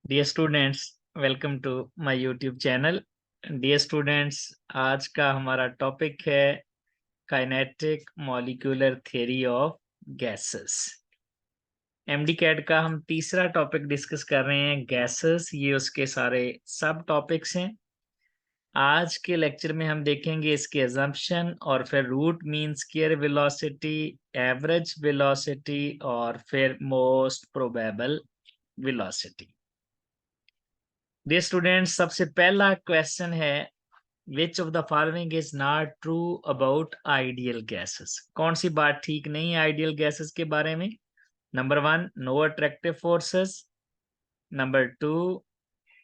Dear students, welcome to my YouTube channel. Dear students, आज का हमारा टॉपिक है kinetic molecular theory of gases. MDCAT का हम तीसरा टॉपिक डिस्कस कर रहे हैं, गैसेस। ये उसके सारे सब टॉपिक्स हैं। आज के लेक्चर में हम देखेंगे इसके अजम्पशन और फिर root mean square velocity, average velocity और फिर most probable velocity. Dear students, सबसे पहला क्वेश्चन है which of the following is not true about ideal gases. कौन सी बात ठीक नहीं है आइडियल गैसेस के बारे में? Number 1, no attractive forces. Number 2,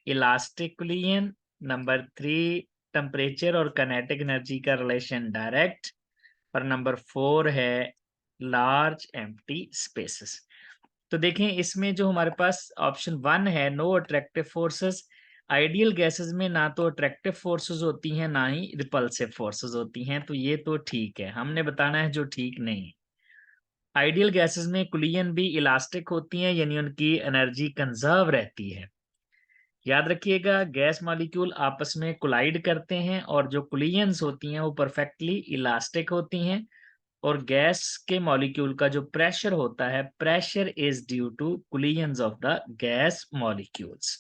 elastic collision. Number 3, temperature और काइनेटिक एनर्जी का रिलेशन डायरेक्ट। और नंबर 4 है लार्ज एम्प्टी स्पेसेस। तो देखें, इसमें जो हमारे पास ऑप्शन 1 है, no attractive forces. Ideal gases में ना तो अट्रैक्टिव फोर्सेस होती हैं ना ही रिपल्सिव फोर्सेस होती हैं, तो ये तो ठीक है। हमने बताना है जो ठीक नहीं है। आइडियल गैसेस में कोलिजन भी इलास्टिक होती हैं, यानी उनकी एनर्जी कंजर्व रहती है। याद रखिएगा, गैस मॉलिक्यूल आपस में कोलाइड करते हैं और जो कोलिजन्स होती हैं वो परफेक्टली इलास्टिक होती हैं। और गैस के मॉलिक्यूल का जो प्रेशर होता है, pressure is due to collisions of the gas molecules.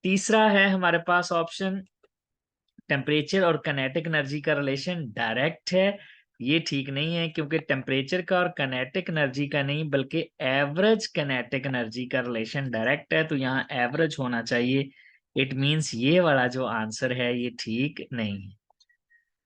तीसरा है हमारे पास ऑप्शन, टेम्परेचर और काइनेटिक एनर्जी का रिलेशन डायरेक्ट है। ये ठीक नहीं है, क्योंकि टेम्परेचर का और काइनेटिक एनर्जी का नहीं बल्कि एवरेज काइनेटिक एनर्जी का रिलेशन डायरेक्ट है, तो यहाँ एवरेज होना चाहिए। इट मींस ये वाला जो आंसर है ये ठीक नहीं है।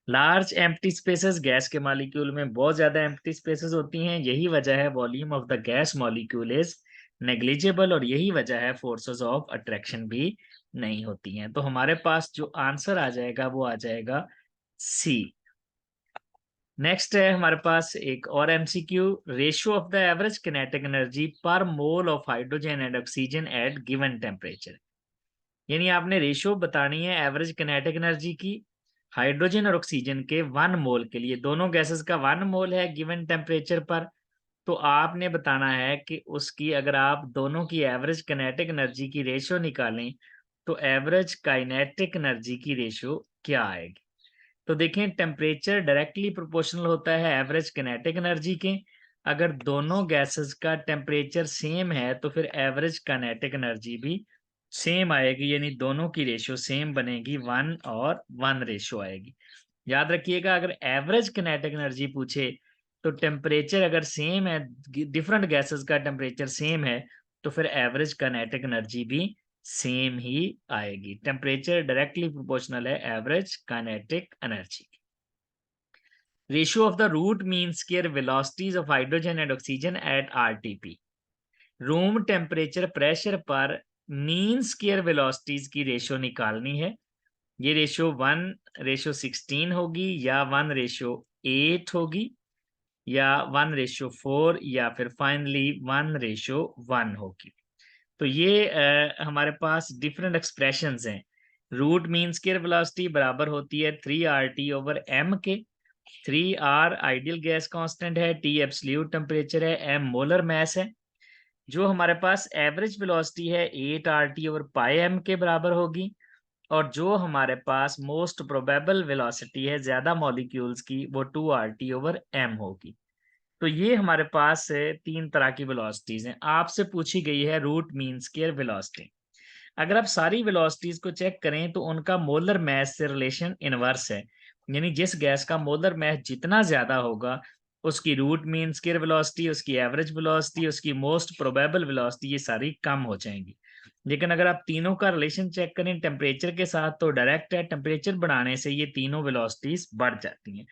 लार्ज एम्प्टी स्पेसेस, गैस के मॉलिक्यूल में बहुत ज्यादा एम्प्टी स्पेसेस होती हैं। यही वजह है volume of the gas molecule is negligible, और यही वजह है फोर्सेस ऑफ अट्रैक्शन भी नहीं होती हैं। तो हमारे पास जो आंसर आ जाएगा वो आ जाएगा सी। नेक्स्ट है हमारे पास एक और MCQ, ratio of the average kinetic energy per mole of hydrogen and oxygen at given temperature. यानी आपने रेशियो बतानी है एवरेज किनेटिक एनर्जी की हाइड्रोजन और ऑक्सीजन के 1 मोल के लिए। दोनों गैसेस का 1 मोल है गिवन टेम्परेचर पर। तो आपने बताना है कि उसकी, अगर आप दोनों की एवरेज काइनेटिक एनर्जी की रेशियो निकालें तो एवरेज काइनेटिक एनर्जी की रेशियो क्या आएगी। तो देखें, टेम्परेचर डायरेक्टली प्रोपोर्शनल होता है एवरेज काइनेटिक एनर्जी के। अगर दोनों गैसेस का टेम्परेचर सेम है तो फिर एवरेज काइनेटिक एनर्जी भी सेम आएगी, यानी दोनों की रेशियो सेम बनेगी, 1:1 रेशियो आएगी। याद रखिएगा, अगर एवरेज काइनेटिक एनर्जी पूछे तो टेम्परेचर अगर सेम है, डिफरेंट गैसेस का टेम्परेचर सेम है, तो फिर एवरेज काइनेटिक एनर्जी भी सेम ही आएगी। टेम्परेचर डायरेक्टली प्रोपोर्शनल है average kinetic energy. Ratio of the root mean square velocities of hydrogen and oxygen at RTP. Room temperature pressure पर मीन स्क्वायर वेलोसिटीज की ratio निकालनी है। ये रेशियो 1:16 होगी, या 1:8 होगी, या 1:4, या फिर फाइनली 1:1 होगी। तो ये हमारे पास डिफरेंट एक्सप्रेशंस हैं। रूट मीन स्क्वायर वेलोसिटी बराबर होती है 3RT/m के। 3R आइडियल गैस कांस्टेंट है, T एब्सोल्यूट टेम्परेचर है, M मोलर मास है। जो हमारे पास एवरेज वेलोसिटी है 8RT/m के बराबर होगी। और जो हमारे पास मोस्ट प्रोबेबल वेलोसिटी है ज्यादा मॉलिक्यूल्स की, वो 2RT/m होगी। तो ये हमारे पास 3 तरह की वेलोसिटीज हैं। आपसे पूछी गई है रूट मीन स्क्वायर वेलोसिटी। अगर आप सारी वेलोसिटीज को चेक करें तो उनका मोलर मास से रिलेशन इनवर्स है, यानी जिस गैस का मोलर मास जितना ज्यादा होगा उसकी रूट मीन स्क्वायर वेलोसिटी, उसकी एवरेज वेलोसिटी, उसकी मोस्ट प्रोबेबल वेलोसिटी, ये सारी कम हो जाएंगी। लेकिन अगर आप तीनों का रिलेशन चेक करें टेम्परेचर के साथ तो डायरेक्ट है, टेम्परेचर बढ़ाने से ये तीनों वेलोसिटीज बढ़ जाती हैं।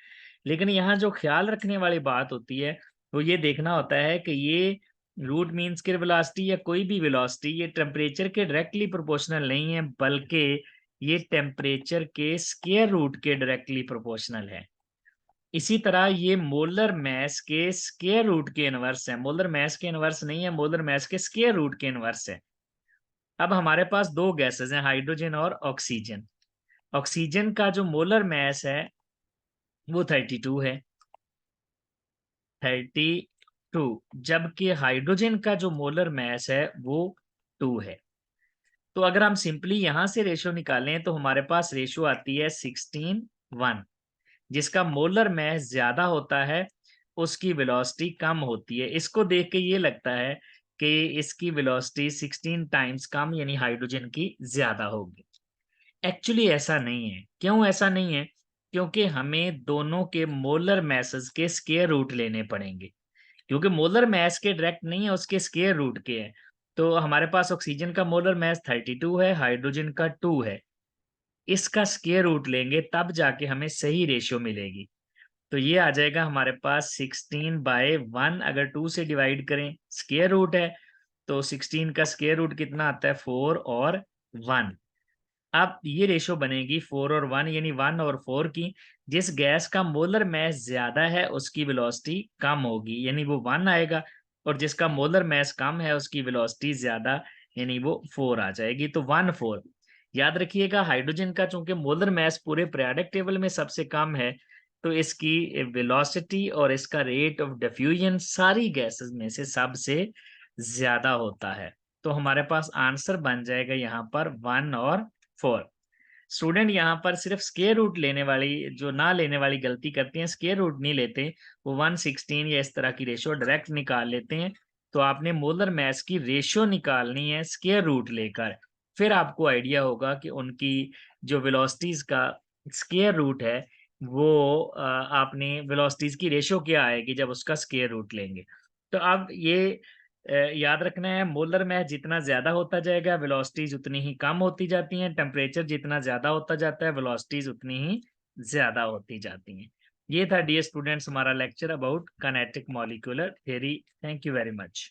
लेकिन यहाँ जो ख्याल रखने वाली बात होती है वो ये देखना होता है कि ये रूट मीन स्क्वायर वेलोसिटी या कोई भी वेलोसिटी ये टेम्परेचर के डायरेक्टली प्रोपोर्शनल नहीं है, बल्कि ये टेम्परेचर के स्क्वायर रूट के डायरेक्टली प्रोपोर्शनल है। इसी तरह ये मोलर मास के स्क्वायर रूट के इनवर्स है। मोलर मास के इनवर्स नहीं है, मोलर मास के स्क्वायर रूट के इनवर्स है। अब हमारे पास दो गैसेस हैं, हाइड्रोजन और ऑक्सीजन। ऑक्सीजन का जो मोलर मास है वो 32 है, 32, जबकि हाइड्रोजन का जो मोलर मास है वो 2 है। तो अगर हम सिंपली यहाँ से रेशो निकालें तो हमारे पास रेशो आती है 16:1। जिसका मोलर मास ज़्यादा होता है, उसकी वेलोसिटी कम होती है। इसको देख के ये लगता है कि इसकी वेलोसिटी 16 टाइम्स कम यानी हाइड्रोजन की ज़्यादा होगी। एक्चुअली ऐसा नहीं है। क्यों ऐसा नहीं है? क्योंकि हमें दोनों के मोलर मासेस के स्क्वायर रूट लेने पड़ेंगे। क्योंकि मोलर मास के डायरेक्ट नहीं है, उसके स्क्वायर रूट के है। तो हमारे पास ऑक्सीजन का मोलर मास 32 है, हाइड्रोजन का 2 है। इसका स्क्वायर रूट लेंगे तब जाके हमें सही रेशियो मिलेगी। तो ये आ जाएगा हमारे पास 16/1 अगर 2 से डिवाइड करें, स्क्वायर रूट है, तो 16 का स्क्वायर रूट कितना आता है 4 और 1। अब ये रेशो बनेगी 4 और 1 यानी 1 और 4 की। जिस गैस का मोलर मास ज्यादा है उसकी वेलोसिटी कम होगी यानी वो 1 आएगा, और जिसका मोलर मास कम है उसकी वेलोसिटी ज्यादा यानी वो 4 आ जाएगी। तो 1 4 याद रखिएगा। हाइड्रोजन का चूंकि मोलर मास पूरे पीरियोडिक टेबल में सबसे कम है, तो इसकी वेलोसिटी और इसका रेट ऑफ डिफ्यूजन सारी गैसेस में से सबसे ज्यादा होता है। तो हमारे पास आंसर बन जाएगा यहाँ पर 1 और 4। स्टूडेंट यहाँ पर सिर्फ स्क्वायर रूट लेने वाली जो ना लेने वाली गलती करते हैं, स्क्वायर रूट नहीं लेते, वो 116 या इस तरह की रेशियो डायरेक्ट निकाल लेते हैं। तो आपने मोलर मास की रेशियो निकालनी है स्क्वायर रूट लेकर, फिर आपको आइडिया होगा कि उनकी जो वेलोसिटीज का स्क्वायर रूट है वो आपने वेलोसिटीज की रेशियो क्या आएगी जब उसका स्क्वायर रूट लेंगे। तो अब ये याद रखना है, मोलर मास जितना ज़्यादा होता जाएगा वेलोसिटीज़ उतनी ही कम होती जाती हैं, टेम्परेचर जितना ज़्यादा होता जाता है वेलोसिटीज़ उतनी ही ज़्यादा होती जाती हैं। ये था डियर स्टूडेंट्स हमारा lecture about kinetic molecular theory. Thank you very much.